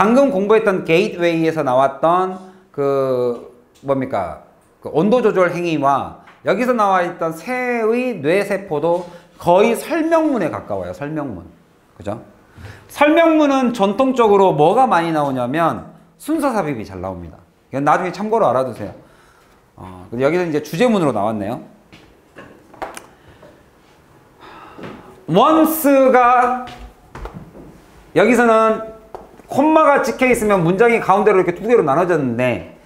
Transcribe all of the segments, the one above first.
방금 공부했던 게이트웨이에서 나왔던 그 뭡니까? 그 온도 조절 행위와 여기서 나와 있던 새의 뇌세포도 거의 설명문에 가까워요. 설명문. 그죠? 설명문은 전통적으로 뭐가 많이 나오냐면 순서 삽입이 잘 나옵니다. 이건 나중에 참고로 알아두세요. 여기서 이제 주제문으로 나왔네요. once가 여기서는 콤마가 찍혀 있으면 문장이 가운데로 이렇게 두 개로 나눠졌는데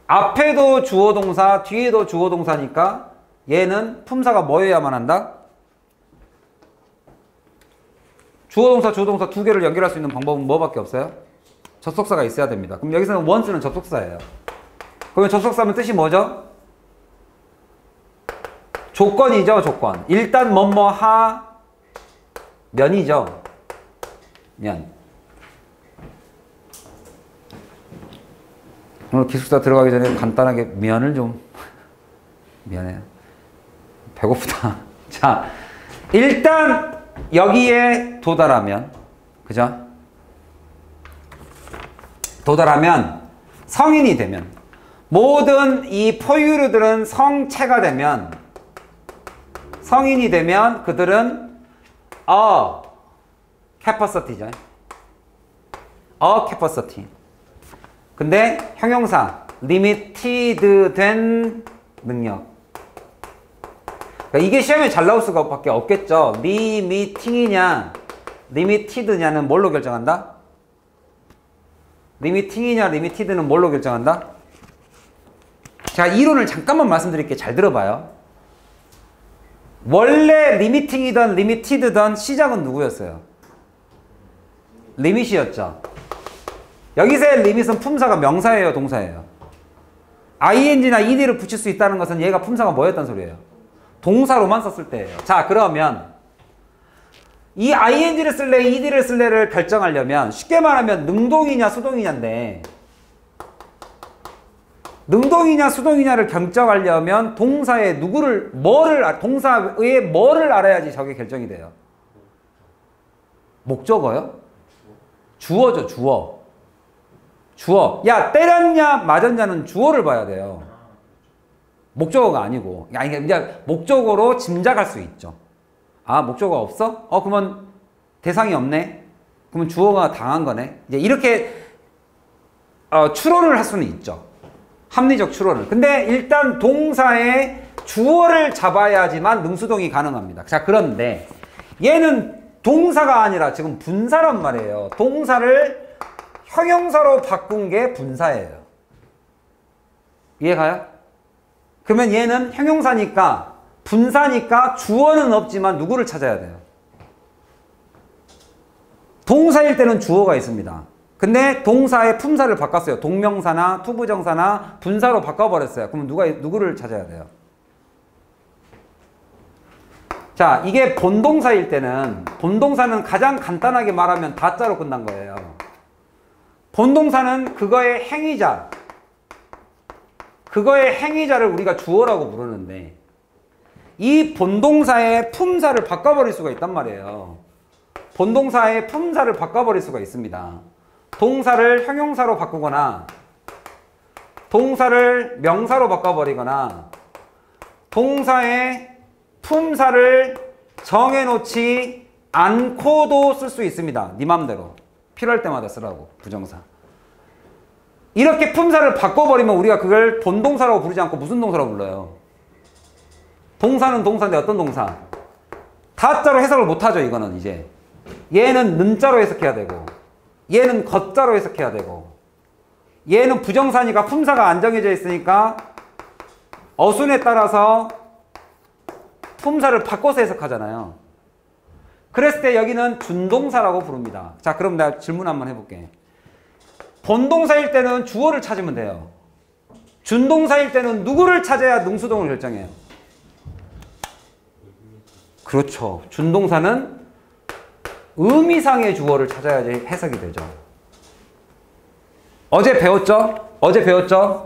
앞에도 주어 동사, 뒤에도 주어 동사니까 얘는 품사가 뭐여야만 한다? 주어 동사, 주어 동사 두 개를 연결할 수 있는 방법은 뭐밖에 없어요? 접속사가 있어야 됩니다. 그럼 여기서는 once는 접속사예요. 그러면 접속사면 뜻이 뭐죠? 조건이죠, 조건. 일단 뭐뭐 하면이죠. 면. 오늘 기숙사 들어가기 전에 간단하게 면을 좀 미안해요. 배고프다. 자, 일단 여기에 도달하면, 그죠? 도달하면 성인이 되면 모든 이 포유류들은 성체가 되면 성인이 되면 그들은 capacity죠. capacity. 근데 형용사 limited 된 능력. 그러니까 이게 시험에 잘 나올 수밖에 없겠죠. limiting이냐 limited냐는 뭘로 결정한다? limiting이냐 limited는 뭘로 결정한다? 자, 이론을 잠깐만 말씀드릴게요. 잘 들어봐요. 원래 limiting이든 limited든 시작은 누구였어요? limit이었죠. 여기서의 limit은 품사가 명사예요, 동사예요? ing나 ed를 붙일 수 있다는 것은 얘가 품사가 뭐였단 소리예요? 동사로만 썼을 때예요. 자, 그러면 이 ing를 쓸래, ed를 쓸래를 결정하려면 쉽게 말하면 능동이냐 수동이냐인데 능동이냐 수동이냐를 결정하려면 동사의 동사의 뭐를 알아야지 저게 결정이 돼요? 목적어요? 주어죠, 주어. 주어. 야, 때렸냐, 맞았냐는 주어를 봐야 돼요. 목적어가 아니고. 아니, 이제 목적어로 짐작할 수 있죠. 아, 목적어가 없어? 그러면 대상이 없네? 그러면 주어가 당한 거네? 이제 이렇게 추론을 할 수는 있죠. 합리적 추론을. 근데 일단 동사의 주어를 잡아야지만 능수동이 가능합니다. 자, 그런데 얘는 동사가 아니라 지금 분사란 말이에요. 동사를 형용사로 바꾼 게 분사예요. 이해가요? 그러면 얘는 형용사니까 분사니까 주어는 없지만 누구를 찾아야 돼요? 동사일 때는 주어가 있습니다. 근데 동사의 품사를 바꿨어요. 동명사나 투부정사나 분사로 바꿔버렸어요. 그럼 누구를 찾아야 돼요? 자, 이게 본동사일 때는 본동사는 가장 간단하게 말하면 다자로 끝난 거예요. 본동사는 그거의 행위자를 우리가 주어라고 부르는데 이 본동사의 품사를 바꿔버릴 수가 있단 말이에요. 본동사의 품사를 바꿔버릴 수가 있습니다. 동사를 형용사로 바꾸거나 동사를 명사로 바꿔버리거나 동사의 품사를 정해놓지 않고도 쓸 수 있습니다. 네 맘대로. 필요할 때마다 쓰라고. 부정사. 이렇게 품사를 바꿔버리면 우리가 그걸 본동사라고 부르지 않고 무슨 동사라고 불러요? 동사는 동사인데 어떤 동사? 다자로 해석을 못하죠. 이거는 이제. 얘는 는자로 해석해야 되고 얘는 겉자로 해석해야 되고 얘는 부정사니까 품사가 안 정해져 있으니까 어순에 따라서 품사를 바꿔서 해석하잖아요. 그랬을 때 여기는 준동사라고 부릅니다. 자, 그럼 내가 질문 한번 해볼게. 본동사일 때는 주어를 찾으면 돼요. 준동사일 때는 누구를 찾아야 능수동을 결정해요? 그렇죠. 준동사는 의미상의 주어를 찾아야지 해석이 되죠. 어제 배웠죠?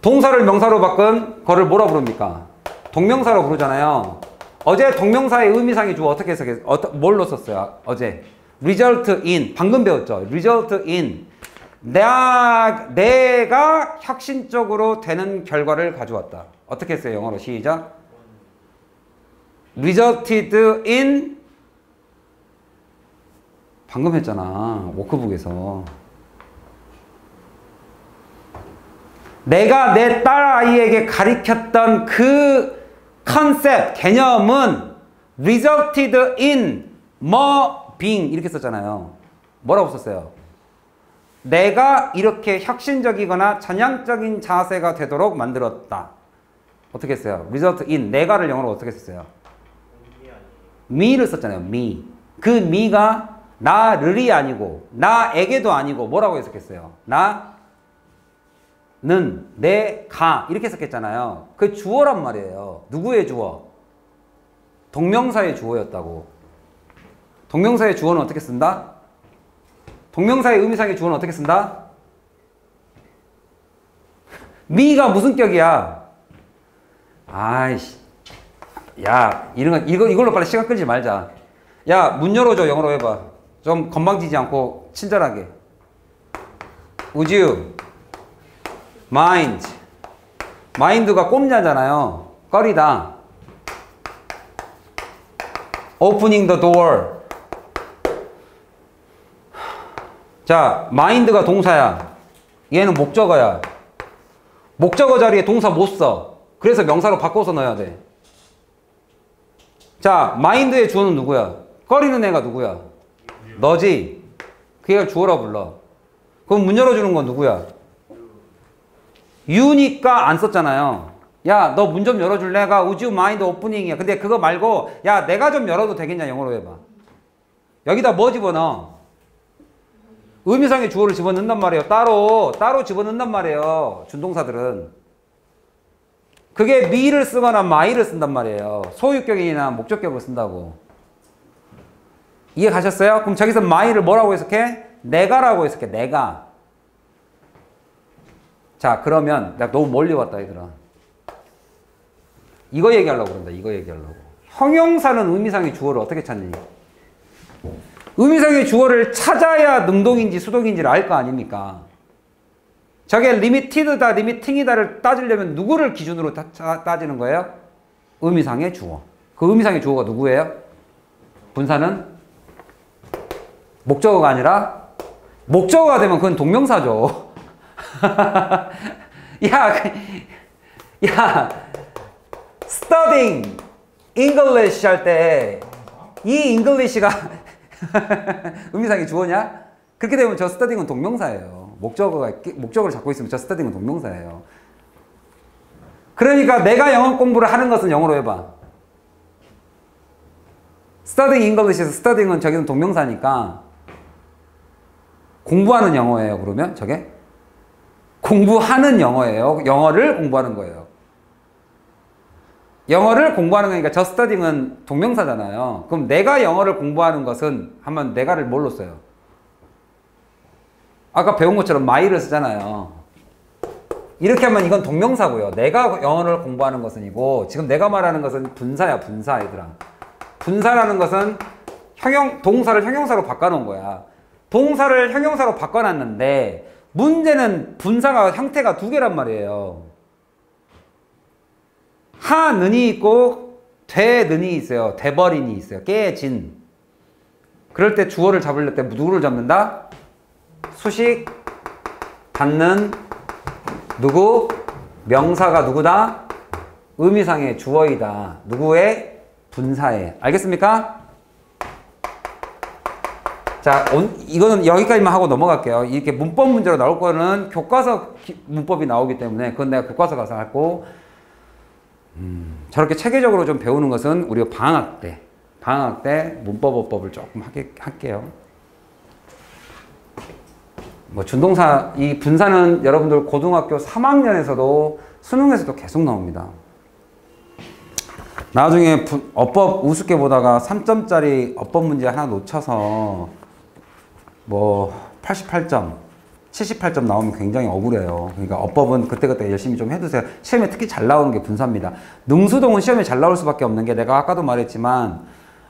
동사를 명사로 바꾼 거를 뭐라 부릅니까? 동명사로 부르잖아요. 어제 동명사의 의미상의 주어 어떻게 해석했어요? 뭘로 썼어요? 어제 result in 방금 배웠죠. result in 내가 혁신적으로 되는 결과를 가져왔다. 어떻게 했어요? 영어로 시작. resulted in 방금 했잖아. 워크북에서. 내가 내 딸아이에게 가르쳤던 그 컨셉, 개념은 resulted in more being 이렇게 썼잖아요. 뭐라고 썼어요? 내가 이렇게 혁신적이거나 전향적인 자세가 되도록 만들었다. 어떻게 했어요? result in 내가를 영어로 어떻게 썼어요? me를 썼잖아요. me. 그 me가 나를이 아니고 나에게도 아니고 뭐라고 해석했어요? 나는 내가 이렇게 해석했잖아요. 그 주어란 말이에요. 누구의 주어? 동명사의 주어였다고. 동명사의 주어는 어떻게 쓴다? 동명사의 의미상의 주어는 어떻게 쓴다? me가 무슨 격이야? 아이씨. 야, 이걸로 빨리 시간 끌지 말자. 야, 문 열어줘. 영어로 해봐. 좀 건방지지 않고 친절하게. Would you mind? mind가 꼼냐잖아요. 꺼리다. opening the door. 자, mind가 동사야. 얘는 목적어야. 목적어 자리에 동사 못 써. 그래서 명사로 바꿔서 넣어야 돼. 자, mind의 주어는 누구야? 꺼리는 애가 누구야? 너지? 그게 주어라 불러. 그럼 문 열어주는 건 누구야? you니까 안 썼잖아요. 야, 너 문 좀 열어줄래가 would you mind opening이야. 근데 그거 말고 야, 내가 좀 열어도 되겠냐 영어로 해봐. 여기다 뭐 집어넣어? 의미상의 주어를 집어넣는단 말이에요. 따로 집어넣는단 말이에요. 준동사들은. 그게 me를 쓰거나 my를 쓴단 말이에요. 소유격이나 목적격을 쓴다고. 이해 가셨어요? 그럼 저기서 my를 뭐라고 해석해? 내가라고 해석해. 내가. 자, 그러면 내가 너무 멀리 왔다 얘들아. 이거 얘기하려고 그런다. 이거 얘기하려고. 형용사는 의미상의 주어를 어떻게 찾니? 의미상의 주어를 찾아야 능동인지 수동인지를 알 거 아닙니까? 저게 리미티드다, 리미팅이다를 따지려면 누구를 기준으로 따지는 거예요? 의미상의 주어. 그 의미상의 주어가 누구예요? 분사는 목적어가 아니라 목적어가 되면 그건 동명사죠. 야, studying English 할 때 이 English가 의미상의 주어냐? 그렇게 되면 저 studying은 동명사예요. 목적어를 잡고 있으면 저 studying은 동명사예요. 그러니까 내가 영어 공부를 하는 것은 영어로 해봐. studying English에서 studying은 저기는 동명사니까 공부하는 영어예요. 그러면 저게 공부하는 영어예요. 영어를 공부하는 거예요. 영어를 공부하는 거니까 저 studying은 동명사잖아요. 그럼 내가 영어를 공부하는 것은 하면 내가를 뭘로 써요? 아까 배운 것처럼 my를 쓰잖아요. 이렇게 하면 이건 동명사고요. 내가 영어를 공부하는 것은이고 지금 내가 말하는 것은 분사야. 분사 얘들아. 분사라는 것은 동사를 형용사로 바꿔놓은 거야. 동사를 형용사로 바꿔놨는데 문제는 분사가 형태가 두 개란 말이에요. 하는이 있고 되는이 있어요. 돼버린이 있어요. 깨진. 그럴 때 주어를 잡을 때 누구를 잡는다? 수식, 받는, 누구? 명사가 누구다? 의미상의 주어이다. 누구의? 분사에. 알겠습니까? 자, 이거는 여기까지만 하고 넘어갈게요. 이렇게 문법 문제로 나올 거는 교과서 문법이 나오기 때문에 그건 내가 교과서 가서 하고 저렇게 체계적으로 좀 배우는 것은 우리가 방학 때 문법어법을 조금 할게요. 뭐 준동사, 이 분사는 여러분들 고등학교 3학년에서도 수능에서도 계속 나옵니다. 나중에 어법 우습게 보다가 3점짜리 어법 문제 하나 놓쳐서 뭐 88점, 78점 나오면 굉장히 억울해요. 그러니까 어법은 그때그때 열심히 좀 해두세요. 시험에 특히 잘 나오는 게 분사입니다. 능수동은 시험에 잘 나올 수밖에 없는 게 내가 아까도 말했지만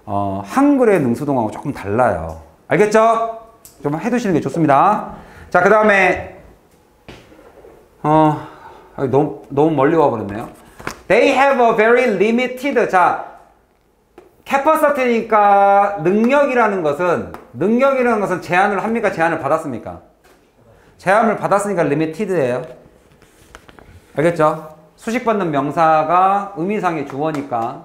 한글의 능수동하고 조금 달라요. 알겠죠? 좀 해두시는 게 좋습니다. 자, 그 다음에 너무 멀리 와버렸네요. They have a very limited. 자, capacity니까 능력이라는 것은 제한을 합니까? 제한을 받았습니까? 제한을 받았으니까 limited예요. 알겠죠? 수식받는 명사가 의미상의 주어니까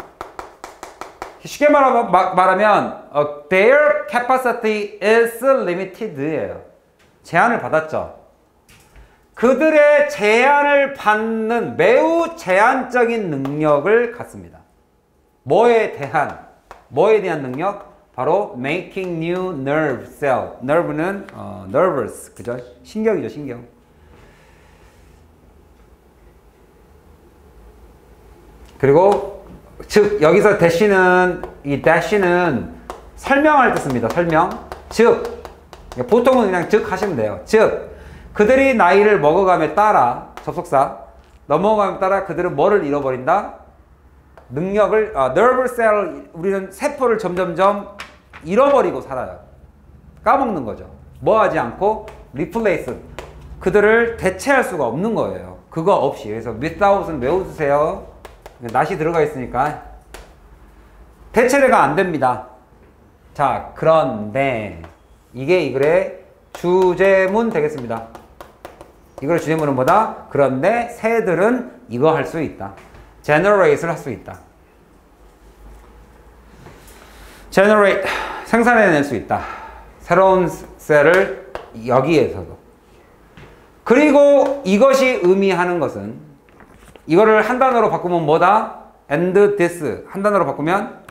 쉽게 말하면 their capacity is limited예요. 제한을 받았죠. 그들의 제한을 받는 매우 제한적인 능력을 갖습니다. 뭐에 대한 능력? 바로 making new nerve cell. nerve는 nervous, 그죠? 신경이죠, 신경. 그리고 즉 여기서 이 dash는 설명할 때 씁니다. 설명. 즉 보통은 그냥 즉 하시면 돼요. 즉 그들이 나이를 먹어감에 따라 접속사 넘어감에 따라 그들은 뭐를 잃어버린다? 능력을 nerve cell 우리는 세포를 점점점 잃어버리고 살아요. 까먹는 거죠. 뭐 하지 않고 replace 그들을 대체할 수가 없는 거예요. 그거 없이. 그래서 without은 외워두세요. 낫이 들어가 있으니까 대체가 안 됩니다. 자, 그런데 이게 이 글의 주제문 되겠습니다. 이걸 주제문은 뭐다? 그런데 새들은 이거 할 수 있다. generate를 할 수 있다. generate 생산해낼 수 있다. 새로운 셀을 여기에서도. 그리고 이것이 의미하는 것은 이거를 한 단어로 바꾸면 뭐다? and this 한 단어로 바꾸면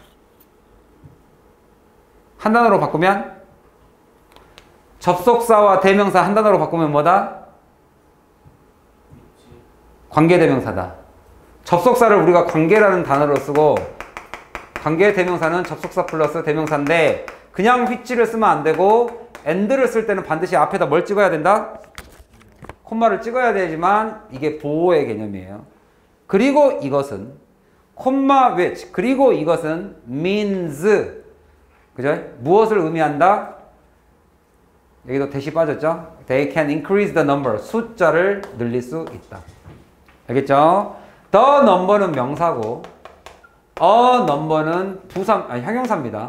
접속사와 대명사 한 단어로 바꾸면 뭐다? 관계대명사다. 접속사를 우리가 관계라는 단어로 쓰고 관계 대명사는 접속사 플러스 대명사인데 그냥 which를 쓰면 안 되고 and를 쓸 때는 반드시 앞에다 뭘 찍어야 된다? 콤마를 찍어야 되지만 이게 보호의 개념이에요. 그리고 이것은 콤마 which 그리고 이것은 means 그죠? 무엇을 의미한다? 여기도 대시 빠졌죠? They can increase the number 숫자를 늘릴 수 있다. 알겠죠? The number는 명사고 a number는 형용사입니다.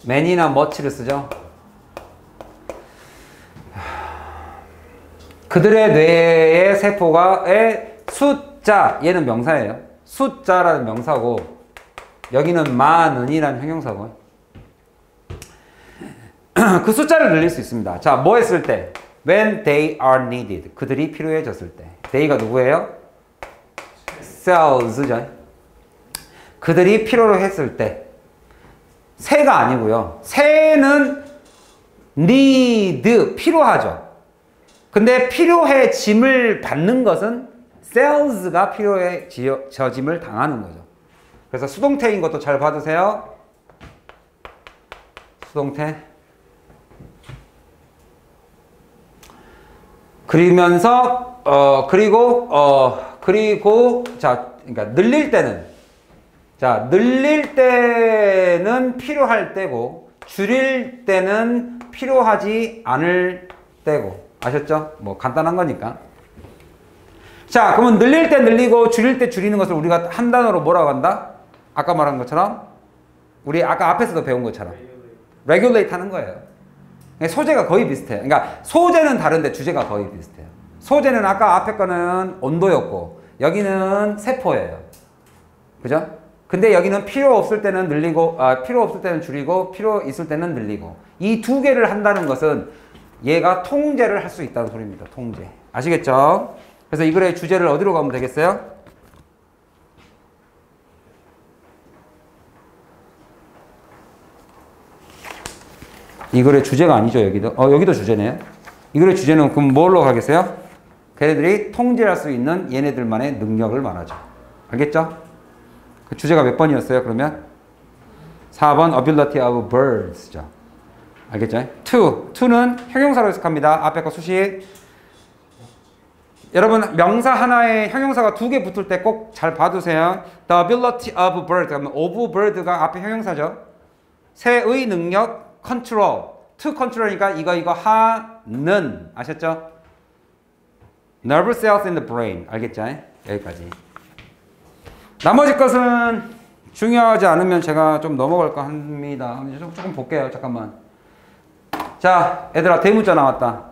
many나 much를 쓰죠. 그들의 뇌의 세포가의 숫자 얘는 명사예요. 숫자라는 명사고 여기는 많은이라는 형용사고 그 숫자를 늘릴 수 있습니다. 자, 뭐 했을 때? When they are needed. 그들이 필요해졌을 때. they가 누구예요? cells죠. 그들이 필요로 했을 때. 새가 아니고요. 새는 need, 필요하죠. 근데 필요해짐을 받는 것은 cells가 필요해짐을 당하는 거죠. 그래서 수동태인 것도 잘 봐두세요. 수동태. 그러면서 그러니까 늘릴 때는 필요할 때고 줄일 때는 필요하지 않을 때고 아셨죠? 뭐 간단한 거니까. 자, 그러면 늘릴 때 늘리고 줄일 때 줄이는 것을 우리가 한 단어로 뭐라고 한다? 아까 말한 것처럼 우리 아까 앞에서도 배운 것처럼 regulate 하는 거예요. 소재가 거의 비슷해요. 그러니까 소재는 다른데 주제가 거의 비슷해요. 소재는 아까 앞에 거는 온도였고 여기는 세포예요. 그죠? 근데 여기는 필요 없을 때는 늘리고 필요 없을 때는 줄이고 필요 있을 때는 늘리고 이 두 개를 한다는 것은 얘가 통제를 할 수 있다는 소리입니다. 통제. 아시겠죠? 그래서 이 글의 주제를 어디로 가면 되겠어요? 이 글의 주제가 아니죠, 여기도. 여기도 주제네요. 이 글의 주제는 그럼 뭘로 가겠어요? 걔네들이 통제할 수 있는 얘네들만의 능력을 말하죠. 알겠죠? 그 주제가 몇 번이었어요, 그러면? 4번 ability of birds죠. 알겠죠? to는 형용사로 해석합니다. 앞에 거 수식. 여러분 명사 하나에 형용사가 두 개 붙을 때 꼭 잘 봐두세요. The ability of bird. 그러면 of bird가 앞에 형용사죠. 새의 능력 control, to control이니까 이거 하는 아셨죠? nervous cells in the brain 알겠죠? 여기까지. 나머지 것은 중요하지 않으면 제가 좀 넘어갈까 합니다. 조금 볼게요. 잠깐만. 자, 얘들아 대문자 나왔다.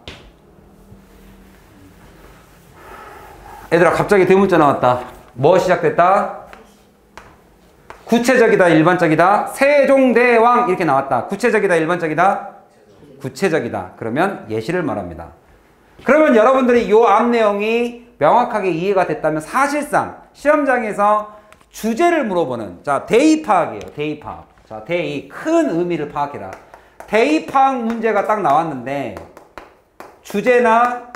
얘들아 갑자기 대문자 나왔다. 뭐 시작됐다? 구체적이다, 일반적이다. 세종대왕 이렇게 나왔다. 구체적이다, 일반적이다? 구체적이다. 그러면 예시를 말합니다. 그러면 여러분들이 이 앞 내용이 명확하게 이해가 됐다면 사실상 시험장에서 주제를 물어보는 자 대의 파악이에요. 대의 파악. 자 대의 큰 의미를 파악해라. 대의 파악 문제가 딱 나왔는데 주제나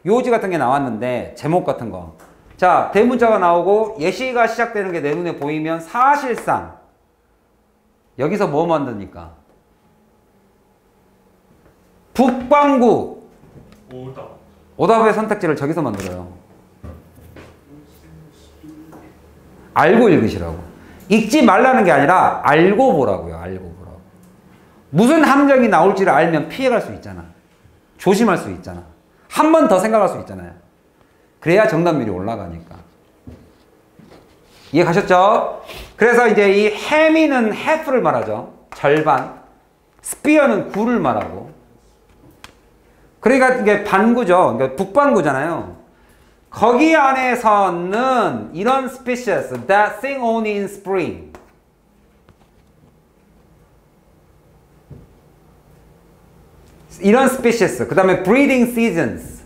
요지 같은 게 나왔는데 제목 같은 거. 자 대문자가 나오고 예시가 시작되는 게 내 눈에 보이면 사실상 여기서 뭐 만드니까? 북방구 오답의 선택지를 저기서 만들어요. 알고 읽으시라고. 읽지 말라는 게 아니라 알고 보라고요. 알고 보라고. 무슨 함정이 나올지를 알면 피해갈 수 있잖아. 조심할 수 있잖아. 한 번 더 생각할 수 있잖아요. 그래야 정답률이 올라가니까. 이해 가셨죠? 그래서 이제 이 해미는 half를 말하죠. 절반. 스피어는 9를 말하고. 그러니까 이게 반구죠. 그러니까 북반구잖아요. 거기 안에서는 이런 species that sing only in spring. 이런 species. 그 다음에 breeding seasons.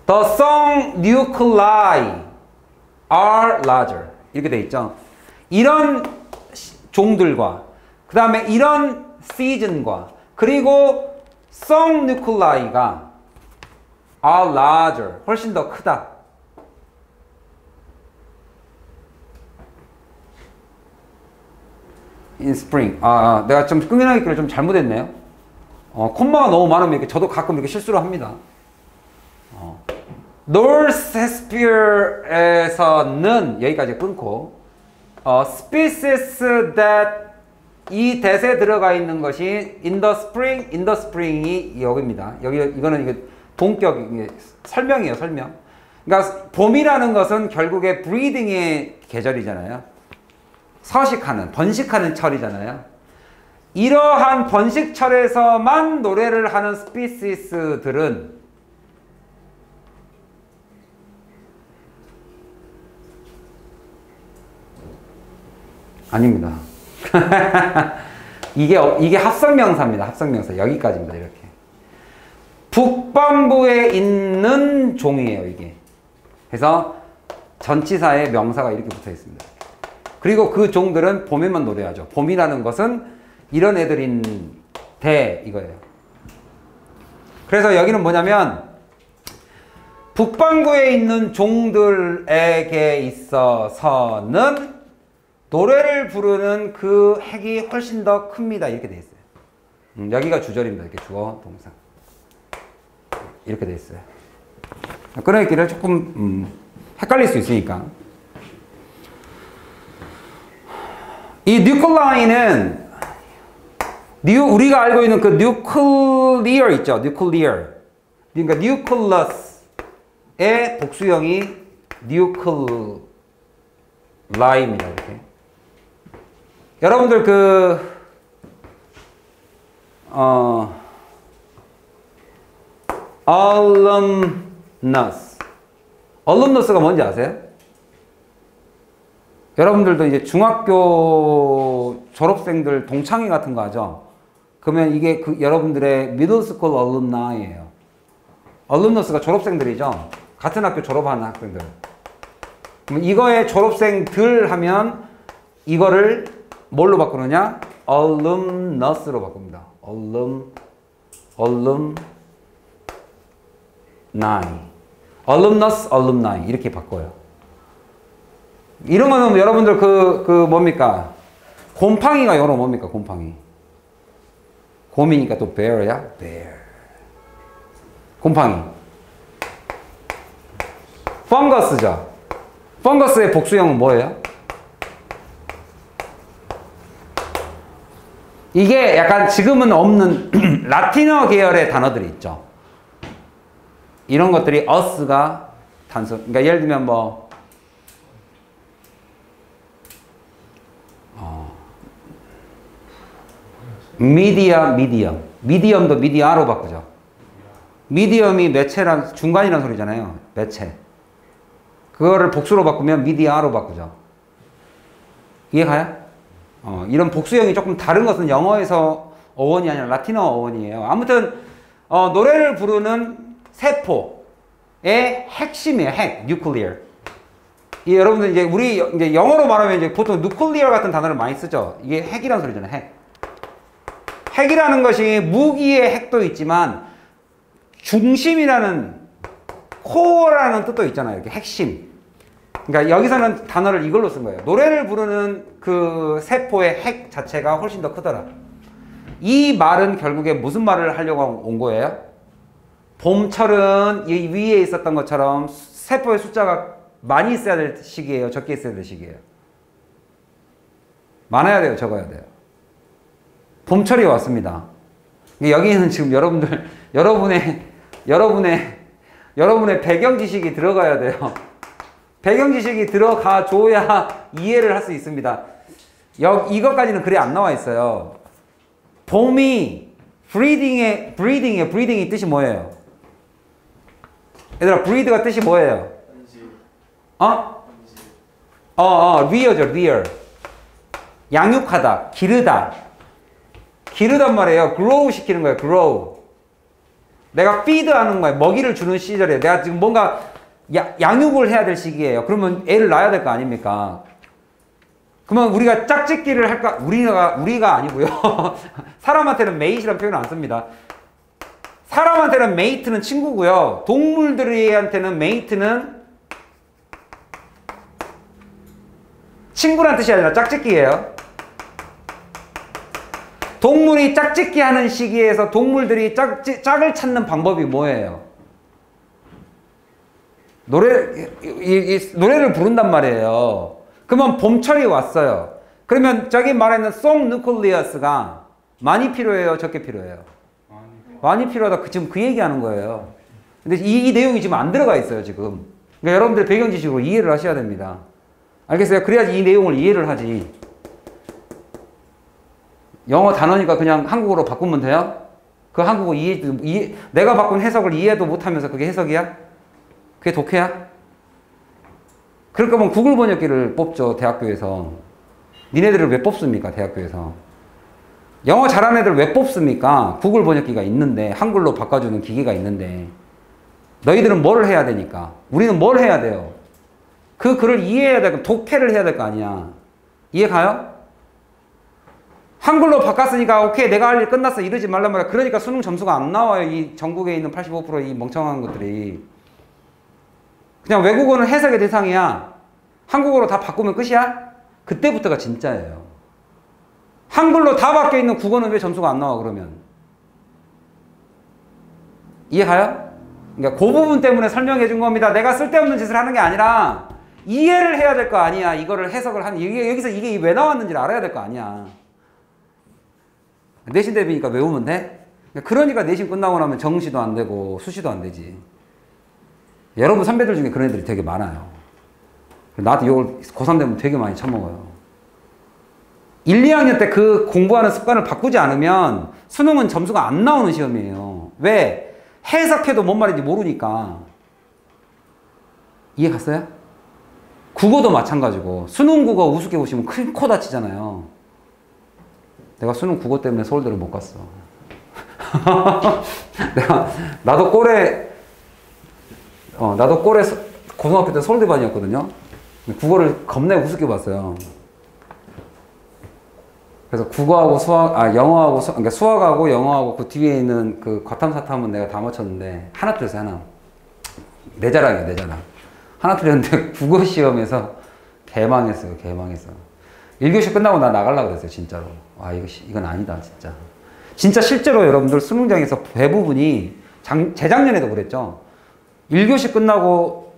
The song nuclei are larger. 이렇게 돼 있죠. 이런 종들과 그 다음에 이런 season과 그리고 song nuclei가 are larger. 훨씬 더 크다. in spring. 내가 좀 끈끈하게 좀 잘못했네요. 콤마가 너무 많으면 이렇게 저도 가끔 이렇게 실수를 합니다. North Hemisphere에서는 여기까지 끊고 species that 이 대세에 들어가 있는 것이 in the spring이 여기입니다. 이거는 이게 동격 설명이에요, 설명. 그러니까 봄이라는 것은 결국에 breeding의 계절이잖아요. 서식하는, 번식하는 철이잖아요. 이러한 번식철에서만 노래를 하는 스피시스들은 아닙니다. 이게 합성명사입니다. 합성명사. 여기까지입니다. 이렇게. 북반부에 있는 종이에요. 이게. 그래서 전치사에 명사가 이렇게 붙어 있습니다. 그리고 그 종들은 봄에만 노래하죠. 봄이라는 것은 이런 애들인데 이거예요. 그래서 여기는 뭐냐면 북반구에 있는 종들에게 있어서는 노래를 부르는 그 핵이 훨씬 더 큽니다. 이렇게 돼 있어요. 여기가 주절입니다. 이렇게 주어, 동사. 이렇게 돼 있어요. 끊어읽기를 조금 헷갈릴 수 있으니까. 이 nuclei는 우리가 알고 있는 그 nuclear 있죠. nuclear. 그러니까 nucleus의 복수형이 nuclei입니다. 이렇게. 여러분들 alumnus가 뭔지 아세요? 여러분들도 이제 중학교 졸업생들 동창회 같은 거 하죠? 그러면 이게 여러분들의 middle school alumni예요. alumnus가 졸업생들이죠? 같은 학교 졸업하는 학생들. 그럼 이거의 졸업생들 하면 이거를 뭘로 바꾸느냐? alumnus로 바꿉니다. alumnus, alumni 이렇게 바꿔요. 이런 거는 여러분들 뭡니까? 곰팡이가 영어로 뭡니까? 곰팡이. 곰이니까 또 bear야? bear. 곰팡이. fungus죠. fungus의 복수형은 뭐예요? 이게 약간 지금은 없는 라틴어 계열의 단어들이 있죠. 이런 것들이 us가 단수. 그러니까 예를 들면 뭐 미디엄도 미디아로 바꾸죠. 미디엄이 매체란 중간이라는 소리잖아요. 매체. 그거를 복수로 바꾸면 미디아로 바꾸죠. 이해가요? 이런 복수형이 조금 다른 것은 영어에서 어원이 아니라 라틴어 어원이에요. 아무튼 노래를 부르는 세포의 핵심이에요. 핵, nuclear. 여러분들 이제 우리 이제 영어로 말하면 이제 보통 nuclear 같은 단어를 많이 쓰죠. 이게 핵이라는 소리잖아요. 핵. 핵이라는 것이 무기의 핵도 있지만 중심이라는 코어라는 뜻도 있잖아요. 이렇게 핵심. 그러니까 여기서는 단어를 이걸로 쓴 거예요. 노래를 부르는 그 세포의 핵 자체가 훨씬 더 크더라. 이 말은 결국에 무슨 말을 하려고 온 거예요? 봄철은 이 위에 있었던 것처럼 세포의 숫자가 많이 있어야 될 시기예요? 적게 있어야 될 시기예요? 많아야 돼요? 적어야 돼요? 봄철이 왔습니다. 여기는 지금 여러분의 배경 지식이 들어가야 돼요. 배경 지식이 들어가 줘야 이해를 할 수 있습니다. 이것까지는 글에 안 나와 있어요. 봄이 breathing의 뜻이 뭐예요? 얘들아, breathe가 뜻이 뭐예요? rear죠, rear. 양육하다, 기르다. 기르단 말이에요. grow 시키는 거예요, grow. 내가 feed 하는 거예요. 먹이를 주는 시절에 내가 지금 뭔가 양육을 해야 될 시기예요. 그러면 애를 낳아야 될 거 아닙니까? 그러면 우리가 짝짓기를 할까? 우리가 아니고요. 사람한테는 mate이라는 표현을 안 씁니다. 사람한테는 mate는 친구고요. 동물들한테는 mate는 친구란 뜻이 아니라 짝짓기예요. 동물이 짝짓기 하는 시기에서 동물들이 짝을 찾는 방법이 뭐예요? 노래를 부른단 말이에요. 그러면 봄철이 왔어요. 그러면 저기 말하는 song nucleus가 많이 필요해요? 적게 필요해요? 많이 필요하다. 지금 그 얘기하는 거예요. 근데 이 내용이 지금 안 들어가 있어요, 지금. 그러니까 여러분들 배경 지식으로 이해를 하셔야 됩니다. 알겠어요? 그래야지 이 내용을 이해를 하지. 영어 단어니까 그냥 한국어로 바꾸면 돼요? 그 한국어 내가 바꾼 해석을 이해도 못하면서 그게 해석이야? 그게 독해야? 그럴 거면 구글 번역기를 뽑죠, 대학교에서. 니네들을 왜 뽑습니까, 대학교에서? 영어 잘하는 애들 왜 뽑습니까? 구글 번역기가 있는데, 한글로 바꿔주는 기계가 있는데. 너희들은 뭘 해야 되니까? 우리는 뭘 해야 돼요? 그 글을 이해해야 되고, 독해를 해야 될 거 아니야. 이해 가요? 한글로 바꿨으니까 오케이 내가 할 일 끝났어 이러지 말란 말이야. 그러니까 수능 점수가 안 나와요. 이 전국에 있는 85%이 멍청한 것들이. 그냥 외국어는 해석의 대상이야. 한국어로 다 바꾸면 끝이야? 그때부터가 진짜예요. 한글로 다 바뀌어 있는 국어는 왜 점수가 안 나와 그러면? 이해가요? 그러니까 그 부분 때문에 설명해 준 겁니다. 내가 쓸데없는 짓을 하는 게 아니라 이해를 해야 될 거 아니야. 이거를 해석을 여기서 이게 왜 나왔는지를 알아야 될 거 아니야. 내신 대비니까 외우면 돼? 그러니까 내신 끝나고 나면 정시도 안 되고 수시도 안 되지. 여러분 선배들 중에 그런 애들이 되게 많아요. 나도 이걸 고3 되면 되게 많이 처먹어요. 1, 2학년 때 그 공부하는 습관을 바꾸지 않으면 수능은 점수가 안 나오는 시험이에요. 왜? 해석해도 뭔 말인지 모르니까. 이해 갔어요? 국어도 마찬가지고 나중 국어 우습게 보시면 큰 코 다치잖아요. 내가 수능 국어 때문에 서울대를 못 갔어. 나도 꼴에 고등학교 때 서울대반이었거든요. 국어를 겁나 우습게 봤어요. 그래서 국어하고 영어하고 그러니까 수학하고 영어하고 그 뒤에 있는 그 과탐사탐은 내가 다 맞췄는데 하나 틀렸어요, 하나. 내 자랑이에요, 내 자랑. 하나 틀렸는데 국어 시험에서 개망했어요, 개망했어. 1교시 끝나고 나 나가려고 그랬어요, 진짜로. 와, 이건 아니다, 진짜. 진짜 실제로 여러분들 수능장에서 대부분이 재작년에도 그랬죠. 1교시 끝나고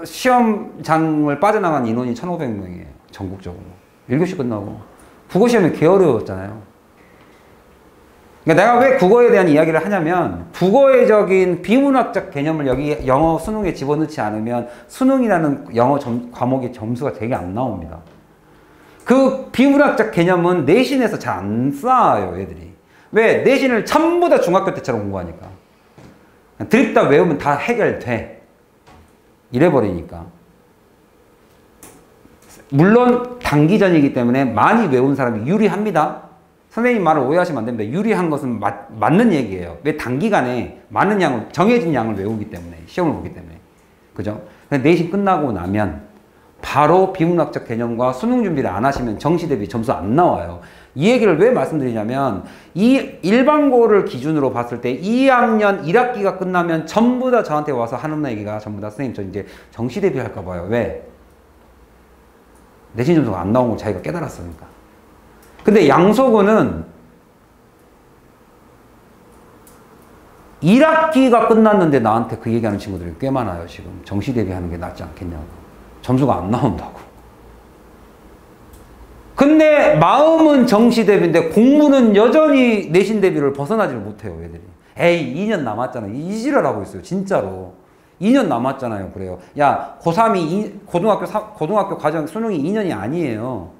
시험장을 빠져나간 인원이 1,500명이에요. 전국적으로. 1교시 끝나고. 국어시험이 개 어려웠잖아요. 그러니까 내가 왜 국어에 대한 이야기를 하냐면 국어의적인 비문학적 개념을 여기 영어 수능에 집어넣지 않으면 수능이라는 영어 과목의 점수가 되게 안 나옵니다. 그 비문학적 개념은 내신에서 잘 안 쌓아요, 애들이. 왜? 내신을 전부 다 중학교 때처럼 공부하니까. 드립다 외우면 다 해결돼. 이래버리니까. 물론 단기전이기 때문에 많이 외운 사람이 유리합니다. 선생님 말을 오해하시면 안 됩니다. 유리한 것은 맞는 얘기예요. 왜? 단기간에 많은 양을, 정해진 양을 외우기 때문에, 시험을 보기 때문에. 그죠? 내신 끝나고 나면 바로 비문학적 개념과 수능 준비를 안 하시면 정시 대비 점수 안 나와요. 이 얘기를 왜 말씀드리냐면, 이 일반고를 기준으로 봤을 때 2학년 1학기가 끝나면 전부 다 저한테 와서 하는 얘기가 전부 다 선생님 저 이제 정시 대비 할까 봐요. 왜? 내신 점수가 안 나온 걸 자기가 깨달았으니까. 근데 양소근은 1학기가 끝났는데 나한테 그 얘기하는 친구들이 꽤 많아요. 지금 정시 대비하는 게 낫지 않겠냐고. 점수가 안 나온다고. 근데 마음은 정시 대비인데 공부는 여전히 내신 대비를 벗어나지를 못해요. 애들이. 에이 2년 남았잖아. 이 지랄 하고 있어요. 진짜로. 2년 남았잖아요. 그래요. 야 고3이 고등학교 과정 수능이 2년이 아니에요.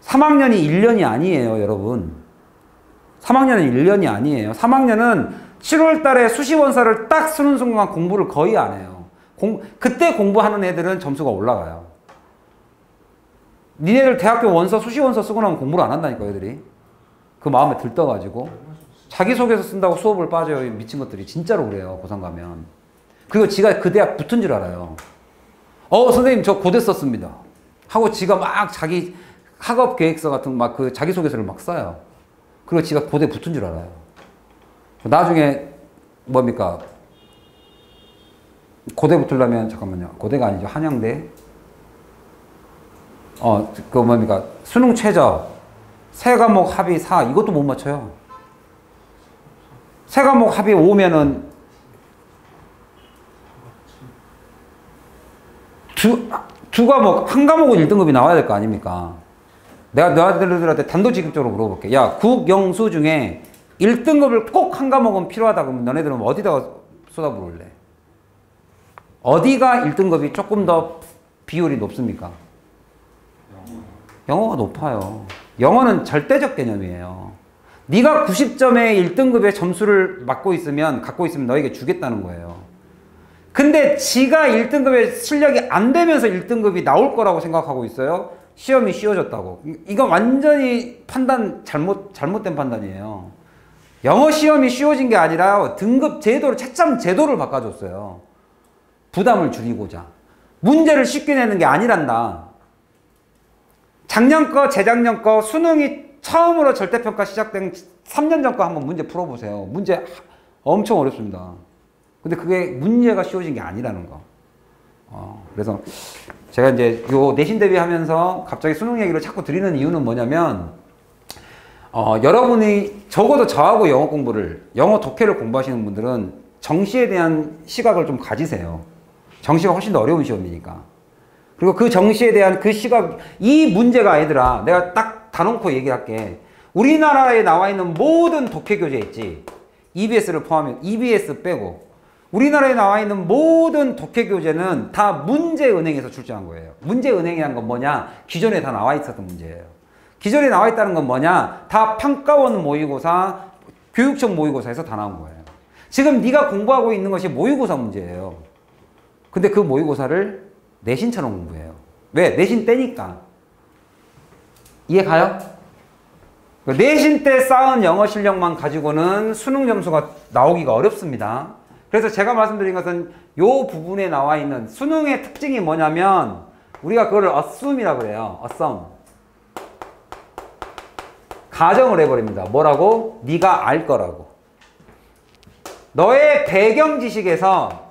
3학년이 1년이 아니에요, 여러분. 3학년은 1년이 아니에요. 3학년은 7월 달에 수시 원서를 딱 쓰는 순간 공부를 거의 안 해요. 그때 공부하는 애들은 점수가 올라가요. 니네들 대학교 원서, 수시 원서 쓰고 나면 공부를 안 한다니까, 애들이. 그 마음에 들떠가지고. 자기소개서 쓴다고 수업을 빠져요, 미친 것들이. 진짜로 그래요, 고3 가면. 그리고 지가 그 대학 붙은 줄 알아요. 선생님, 저 고대 썼습니다. 하고 지가 막 자기 학업 계획서 같은 막 그 자기소개서를 막 써요. 그리고 지가 고대 붙은 줄 알아요. 나중에 뭡니까? 고대 붙으려면 잠깐만요. 고대가 아니죠. 한양대. 그 뭡니까? 수능 최저 세 과목 합이 4 이것도 못 맞춰요. 세 과목 합이 5면은 두 과목 한 과목은 1등급이 나와야 될 거 아닙니까? 내가 너희들한테 단도직입적으로 물어볼게. 야, 국영수 중에 1등급을 꼭 한 과목은 필요하다 그러면 너네들은 어디다가 쏟아부을래? 어디가 1등급이 조금 더 비율이 높습니까? 영어가 높아요. 영어는 절대적 개념이에요. 네가 90점에 1등급의 점수를 갖고 있으면 너에게 주겠다는 거예요. 근데 지가 1등급의 실력이 안 되면서 1등급이 나올 거라고 생각하고 있어요. 시험이 쉬워졌다고. 이건 완전히 잘못된 판단이에요. 영어 시험이 쉬워진 게 아니라 등급 제도를, 채점 제도를 바꿔줬어요. 부담을 줄이고자. 문제를 쉽게 내는 게 아니란다. 작년 거, 재작년 거, 수능이 처음으로 절대평가 시작된 3년 전 거 한번 문제 풀어보세요. 문제 엄청 어렵습니다. 근데 그게 문제가 쉬워진 게 아니라는 거. 그래서 제가 이제 요 내신 대비하면서 갑자기 수능 얘기를 자꾸 드리는 이유는 뭐냐면, 여러분이 적어도 저하고 영어 독해를 공부하시는 분들은 정시에 대한 시각을 좀 가지세요. 정시가 훨씬 더 어려운 시험이니까. 그리고 그 정시에 대한 그 시각, 이 문제가 얘들아, 내가 딱 다놓고 얘기할게. 우리나라에 나와 있는 모든 독해 교재 있지. EBS를 포함해, EBS 빼고. 우리나라에 나와 있는 모든 독해 교재는 다 문제은행에서 출제한 거예요. 문제은행이란 건 뭐냐? 기존에 다 나와 있었던 문제예요. 기존에 나와 있다는 건 뭐냐? 다 평가원 모의고사, 교육청 모의고사에서 다 나온 거예요. 지금 네가 공부하고 있는 것이 모의고사 문제예요. 근데 그 모의고사를 내신처럼 공부해요. 왜? 내신 때니까. 이해 가요? 내신 때 쌓은 영어 실력만 가지고는 수능 점수가 나오기가 어렵습니다. 그래서 제가 말씀드린 것은 이 부분에 나와 있는 수능의 특징이 뭐냐면, 우리가 그거를 assume이라고 그래요. assume. 가정을 해버립니다. 뭐라고? 네가 알 거라고. 너의 배경 지식에서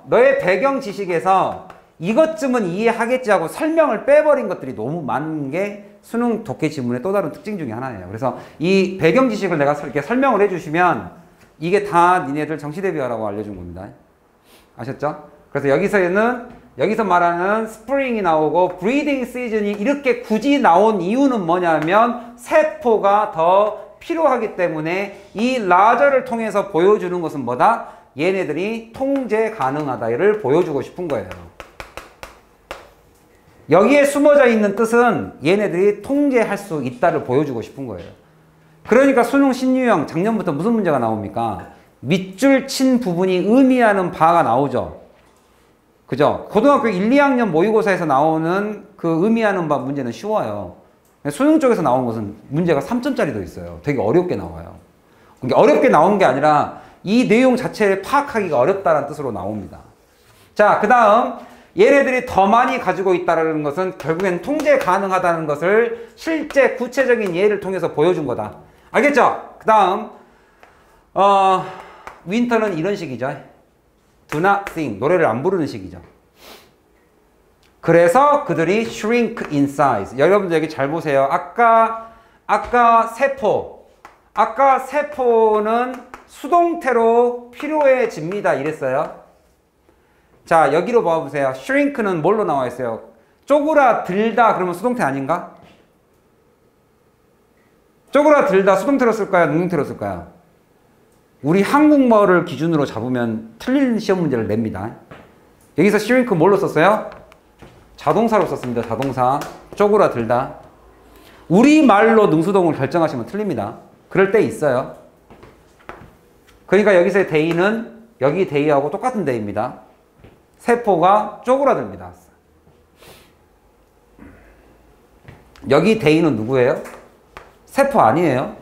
이것쯤은 이해하겠지 하고 설명을 빼버린 것들이 너무 많은 게 수능 독해 지문의 또 다른 특징 중에 하나예요. 그래서 이 배경 지식을 내가 이렇게 설명을 해주시면 이게 다 니네들 정시 대비하라고 알려준 겁니다. 아셨죠? 그래서 여기서 말하는 스프링이 나오고 브리딩 시즌이 이렇게 굳이 나온 이유는 뭐냐면 세포가 더 필요하기 때문에 이 larger를 통해서 보여주는 것은 뭐다? 얘네들이 통제 가능하다를 보여주고 싶은 거예요. 여기에 숨어져 있는 뜻은 얘네들이 통제할 수 있다를 보여주고 싶은 거예요. 그러니까 수능 신유형 작년부터 무슨 문제가 나옵니까? 밑줄 친 부분이 의미하는 바가 나오죠. 그죠? 고등학교 1, 2학년 모의고사에서 나오는 그 의미하는 바 문제는 쉬워요. 수능 쪽에서 나온 것은 문제가 3점짜리도 있어요. 되게 어렵게 나와요. 그러니까 어렵게 나온 게 아니라 이 내용 자체를 파악하기가 어렵다는 뜻으로 나옵니다. 자, 그 다음 얘네들이 더 많이 가지고 있다는 것은 결국엔 통제 가능하다는 것을 실제 구체적인 예를 통해서 보여준 거다. 알겠죠? 그 다음 윈터는 이런 식이죠. Do not sing. 노래를 안 부르는 식이죠. 그래서 그들이 shrink in size. 여러분들 여기 잘 보세요. 아까 세포는 수동태로 필요해집니다. 이랬어요. 자, 여기로 봐보세요. shrink는 뭘로 나와 있어요? 쪼그라들다 그러면 수동태 아닌가? 쪼그라들다 수동태로 쓸까요? 능동태로 쓸까요? 우리 한국말을 기준으로 잡으면 틀린 시험 문제를 냅니다. 여기서 shrink 뭘로 썼어요? 자동사로 썼습니다. 자동사. 쪼그라들다. 우리말로 능수동을 결정하시면 틀립니다. 그럴 때 있어요. 그러니까 여기서의 대의는 여기 대의하고 똑같은 대의입니다. 세포가 쪼그라듭니다. 여기 대의는 누구예요? 세포 아니에요.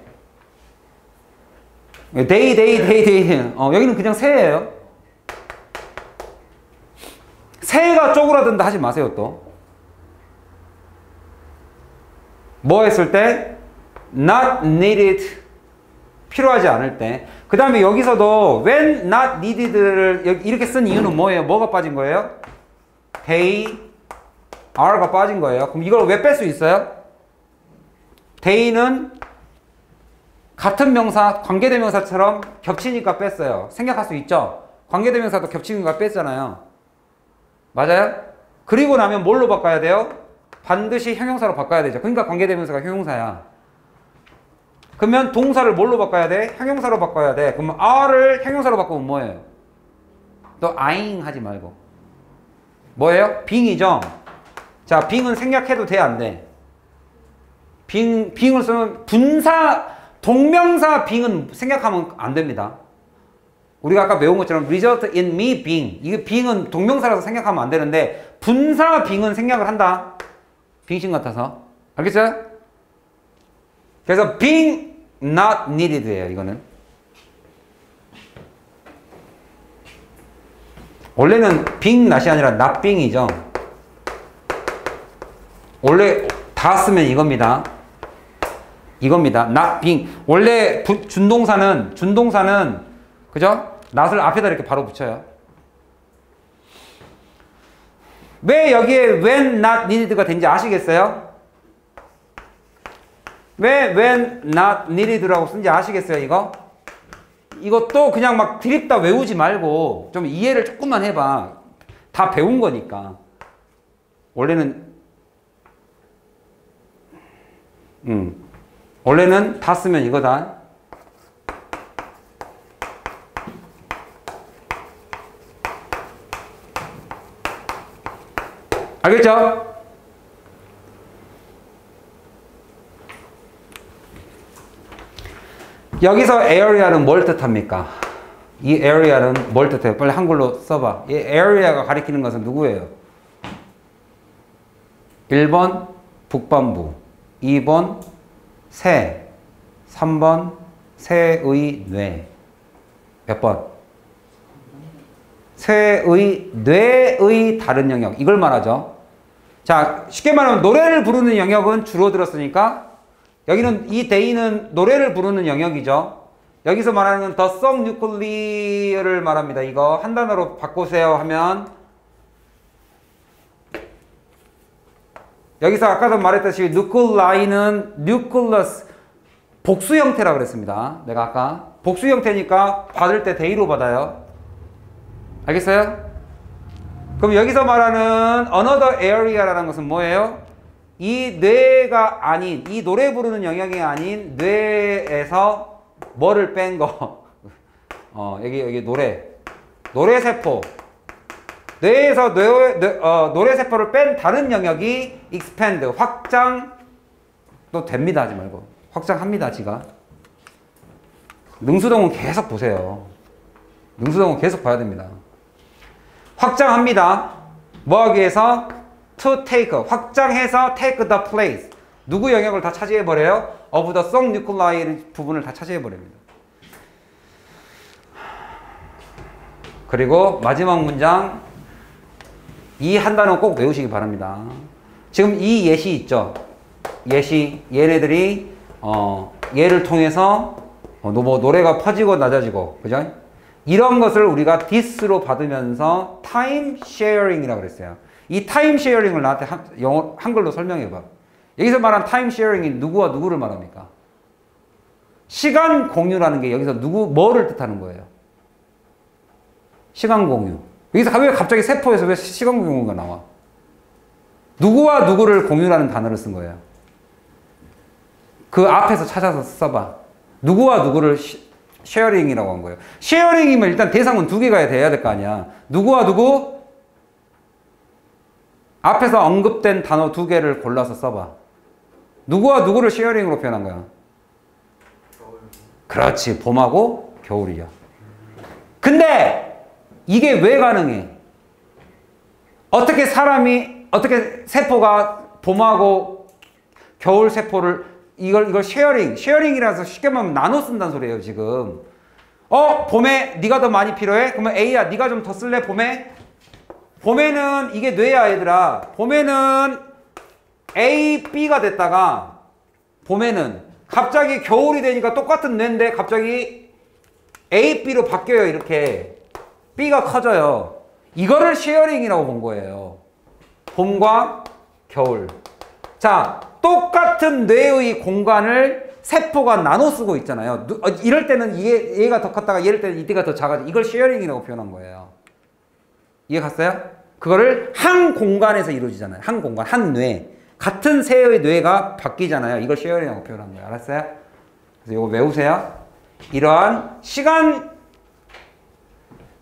데이. 여기는 그냥 새예요. 새가 쪼그라든다 하지 마세요, 또. 뭐 했을 때? Not needed. 필요하지 않을 때. 그 다음에 여기서도 when not needed를 이렇게 쓴 이유는 뭐예요? 뭐가 빠진 거예요? they are가 빠진 거예요. 그럼 이걸 왜 뺄 수 있어요? they는 같은 명사, 관계대명사처럼 겹치니까 뺐어요. 생각할 수 있죠? 관계대명사도 겹치니까 뺐잖아요. 맞아요? 그리고 나면 뭘로 바꿔야 돼요? 반드시 형용사로 바꿔야 되죠. 그러니까 관계대명사가 형용사야. 그러면 동사를 뭘로 바꿔야 돼? 형용사로 바꿔야 돼. 그러면 are를 형용사로 바꾸면 뭐예요? 또 eyeing 하지 말고. 뭐예요? being이죠? 자, being은 생략해도 돼, 안 돼? being을 쓰면 동명사 being은 생략하면 안 됩니다. 우리가 아까 배운 것처럼 result in me being. 이게 being은 동명사라서 생략하면 안 되는데 분사 being은 생략을 한다. 빙신 같아서. 알겠어요? 그래서 being not needed예요, 이거는. 원래는 being not이 아니라 not being이죠. 원래 다 쓰면 이겁니다. 이겁니다. not being. 원래 준동사는 그죠? not을 앞에다 이렇게 바로 붙여요. 왜 여기에 when not needed가 된지 아시겠어요? 왜 when not needed라고 쓴지 아시겠어요, 이거? 이것도 그냥 막 드립다 외우지 말고 좀 이해를 조금만 해봐. 다 배운 거니까. 원래는 다 쓰면 이거다. 알겠죠? 여기서 area는 뭘 뜻합니까? 이 area는 뭘 뜻해요? 빨리 한글로 써봐. 이 area가 가리키는 것은 누구예요? 1번 북반부, 2번 새, 3번 새의 뇌. 몇 번? 새의 뇌의 다른 영역. 이걸 말하죠. 자, 쉽게 말하면 노래를 부르는 영역은 줄어들었으니까 여기는 이 데이는 노래를 부르는 영역이죠. 여기서 말하는 the song nuclear를 말합니다. 이거 한 단어로 바꾸세요 하면 여기서 아까도 말했다시피 nuclei는 nucleus 복수 형태라고 그랬습니다. 내가 아까 복수 형태니까 받을 때 데이로 받아요. 알겠어요? 그럼 여기서 말하는 another area라는 것은 뭐예요? 이 뇌가 아닌, 이 노래 부르는 영역이 아닌 뇌에서 뭐를 뺀 거. 여기 노래세포. 뇌에서 노래세포를 뺀 다른 영역이 expand, 확장도 됩니다. 하지 말고. 확장합니다, 지가. 능수동은 계속 보세요. 능수동은 계속 봐야 됩니다. 확장합니다. 뭐 하기 위해서? to take, 확장해서 take the place. 누구 영역을 다 차지해버려요? of the song nuclei 부분을 다 차지해버립니다. 그리고 마지막 문장. 이 한 단어 꼭 외우시기 바랍니다. 지금 이 예시 있죠? 예시. 얘네들이, 얘를 통해서, 뭐 노래가 퍼지고 낮아지고, 그죠? 이런 것을 우리가 this로 받으면서 time sharing이라고 그랬어요. 이 time sharing을 나한테 한글로 설명해봐. 여기서 말한 time sharing이 누구와 누구를 말합니까? 시간 공유라는 게 여기서 뭐를 뜻하는 거예요? 시간 공유. 여기서 왜 갑자기 세포에서 왜 시간 공유가 나와? 누구와 누구를 공유라는 단어를 쓴 거예요. 그 앞에서 찾아서 써봐. 누구와 누구를 쉐어링이라고 한 거예요. 쉐어링이면 일단 대상은 두 개가 돼야 될 거 아니야. 누구와 누구? 앞에서 언급된 단어 두 개를 골라서 써봐. 누구와 누구를 쉐어링으로 표현한 거야? 그렇지. 봄하고 겨울이야. 근데 이게 왜 가능해? 어떻게 세포가 봄하고 겨울 세포를 이걸 쉐어링이라서 쉽게 말하면 나눠 쓴다는 소리예요, 지금. 봄에 네가 더 많이 필요해? 그러면 A야, 네가 좀 더 쓸래, 봄에? 봄에는 이게 뇌야, 얘들아. 봄에는 A, B가 됐다가 봄에는 갑자기 겨울이 되니까 똑같은 뇌인데 갑자기 A, B로 바뀌어요, 이렇게. B가 커져요. 이거를 쉐어링이라고 본 거예요. 봄과 겨울. 자, 똑같은 뇌의 공간을 세포가 나눠 쓰고 있잖아요. 이럴 때는 얘가 더 컸다가 이럴 때는 이때가 더 작아져. 이걸 쉐어링이라고 표현한 거예요. 이해 갔어요? 그거를 한 공간에서 이루어지잖아요. 한 공간, 한 뇌. 같은 새의 뇌가 바뀌잖아요. 이걸 쉐어링이라고 표현한 거예요. 알았어요? 그래서 이거 외우세요. 이러한 시간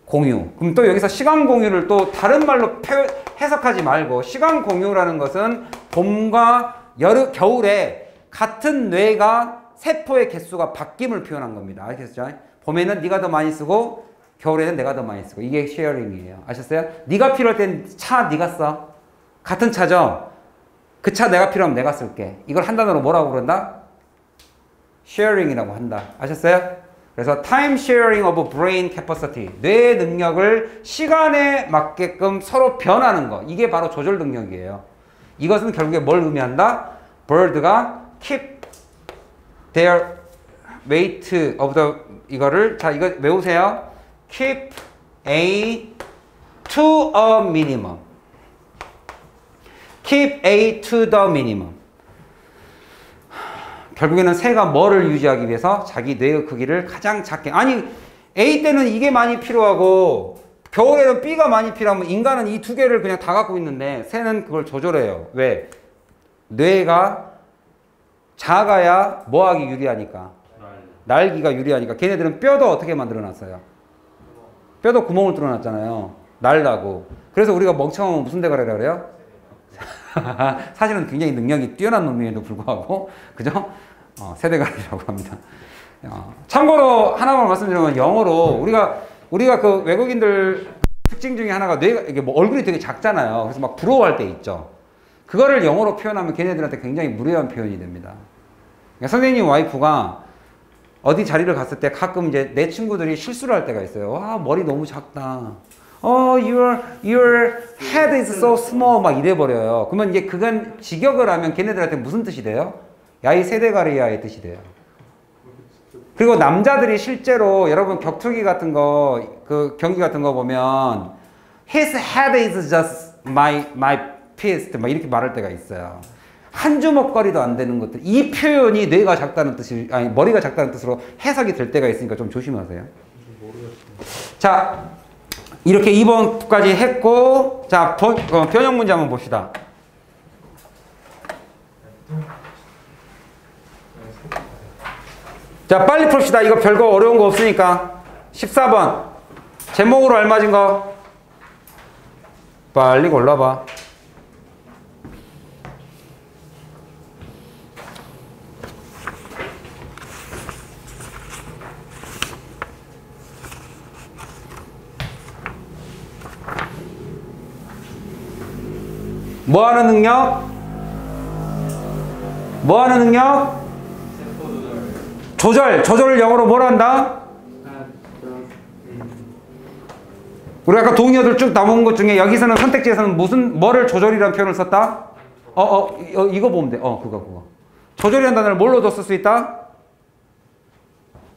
공유. 그럼 또 여기서 시간 공유를 또 다른 말로 해석하지 말고, 시간 공유라는 것은 봄과 겨울에 같은 뇌가 세포의 개수가 바뀜을 표현한 겁니다. 아시겠죠? 봄에는 네가 더 많이 쓰고 겨울에는 내가 더 많이 쓰고. 이게 쉐어링이에요. 아셨어요? 네가 필요할 땐 차 네가 써. 같은 차죠? 그 차 내가 필요하면 내가 쓸게. 이걸 한 단어로 뭐라고 그런다? 쉐어링이라고 한다. 아셨어요? 그래서 time sharing of brain capacity. 뇌의 능력을 시간에 맞게끔 서로 변하는 거. 이게 바로 조절 능력이에요. 이것은 결국에 뭘 의미한다? bird가 keep their weight of the 이거를 자 이거 외우세요. keep A to a minimum. keep A to the minimum. 결국에는 새가 뭐를 유지하기 위해서 자기 뇌의 크기를 가장 작게. 아니 A 때는 이게 많이 필요하고 겨울에는 B가 많이 필요하면 인간은 이 두 개를 그냥 다 갖고 있는데 새는 그걸 조절해요. 왜? 뇌가 작아야 뭐하기 유리하니까. 날기가 유리하니까. 걔네들은 뼈도 어떻게 만들어놨어요? 뼈도 구멍을 뚫어놨잖아요. 날라고. 그래서 우리가 멍청하면 무슨 대가리라 그래요? 사실은 굉장히 능력이 뛰어난 놈임에도 불구하고 그죠? 세대가리라고 합니다. 참고로 하나만 말씀드리면 영어로 우리가 그 외국인들 특징 중에 하나가 뇌가 이게 뭐 얼굴이 되게 작잖아요. 그래서 막 부러워할 때 있죠. 그거를 영어로 표현하면 걔네들한테 굉장히 무례한 표현이 됩니다. 그러니까 선생님 와이프가 어디 자리를 갔을 때 가끔 이제 내 친구들이 실수를 할 때가 있어요. 와, 머리 너무 작다. your head is so small. 막 이래버려요. 그러면 이제 그건 직역을 하면 걔네들한테 무슨 뜻이 돼요? 야, 이 세대가리야의 뜻이 돼요. 그리고 남자들이 실제로 여러분 격투기 같은 거, 그 경기 같은 거 보면 his head is just my fist. 막 이렇게 말할 때가 있어요. 한 주먹거리도 안 되는 것들. 이 표현이 뇌가 작다는 뜻이, 아니, 머리가 작다는 뜻으로 해석이 될 때가 있으니까 좀 조심하세요. 자, 이렇게 2번까지 했고, 자, 변형 문제 한번 봅시다. 자, 빨리 풉시다. 이거 별거 어려운 거 없으니까. 14번. 제목으로 알맞은 거. 빨리 골라봐. 뭐 하는 능력? 뭐 하는 능력? 조절을 영어로 뭐라 한다? 우리 아까 동의어들 쭉 나온 것 중에 여기서는 선택지에서는 뭐를 조절이라는 표현을 썼다? 이거 보면 돼. 그거. 조절이라는 단어를 뭘로 더 쓸 수 있다?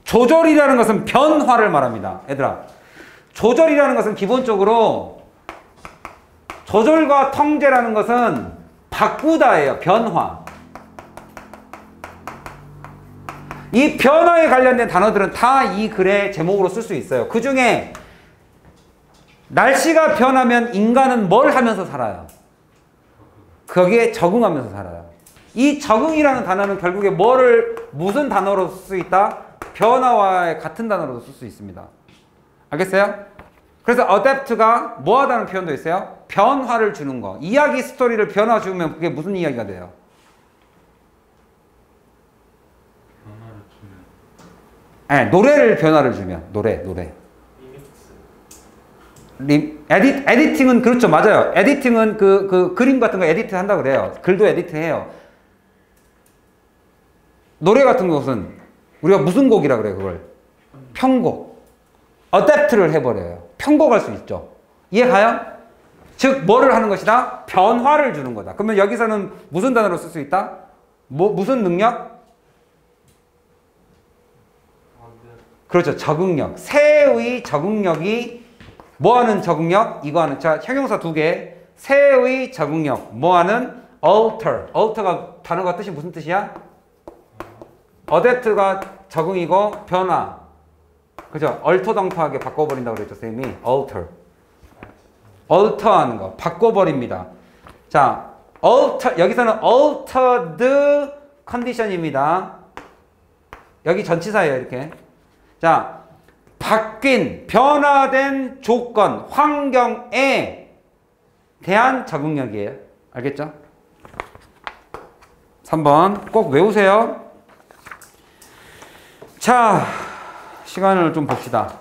조절이라는 것은 변화를 말합니다. 얘들아. 조절이라는 것은 기본적으로 조절과 통제라는 것은 바꾸다예요. 변화. 이 변화에 관련된 단어들은 다 이 글의 제목으로 쓸 수 있어요. 그 중에 날씨가 변하면 인간은 뭘 하면서 살아요? 거기에 적응하면서 살아요. 이 적응이라는 단어는 결국에 무슨 단어로 쓸 수 있다? 변화와 같은 단어로 쓸 수 있습니다. 알겠어요? 그래서 adapt가 뭐하다는 표현도 있어요? 변화를 주는 거. 이야기 스토리를 변화 주면 그게 무슨 이야기가 돼요? 노래를 변화를 주면 노래. 에디팅은 그렇죠. 맞아요. 에디팅은 그 그림 같은 거 에디트 한다고 그래요. 글도 에디트해요. 노래 같은 것은 우리가 무슨 곡이라 그래요, 그걸? 편곡. 어댑트를 해버려요. 편곡할 수 있죠. 이해가요? 즉, 뭐를 하는 것이다? 변화를 주는 거다. 그러면 여기서는 무슨 단어로 쓸 수 있다? 무슨 능력? 그렇죠. 적응력. 새의 적응력이 뭐하는 적응력? 이거 하는. 자, 형용사 2개. 새의 적응력. 뭐하는? alter. alter가 단어가 뜻이 무슨 뜻이야? adapt가 적응이고 변화. 그죠? 얼토당토하게 바꿔버린다고 그랬죠, 쌤이. alter. alter하는 거. 바꿔버립니다. 자, alter. 여기서는 altered condition입니다. 여기 전치사예요, 이렇게. 자, 바뀐, 변화된 조건, 환경에 대한 적응력이에요. 알겠죠? 3번 꼭 외우세요. 자, 시간을 좀 봅시다.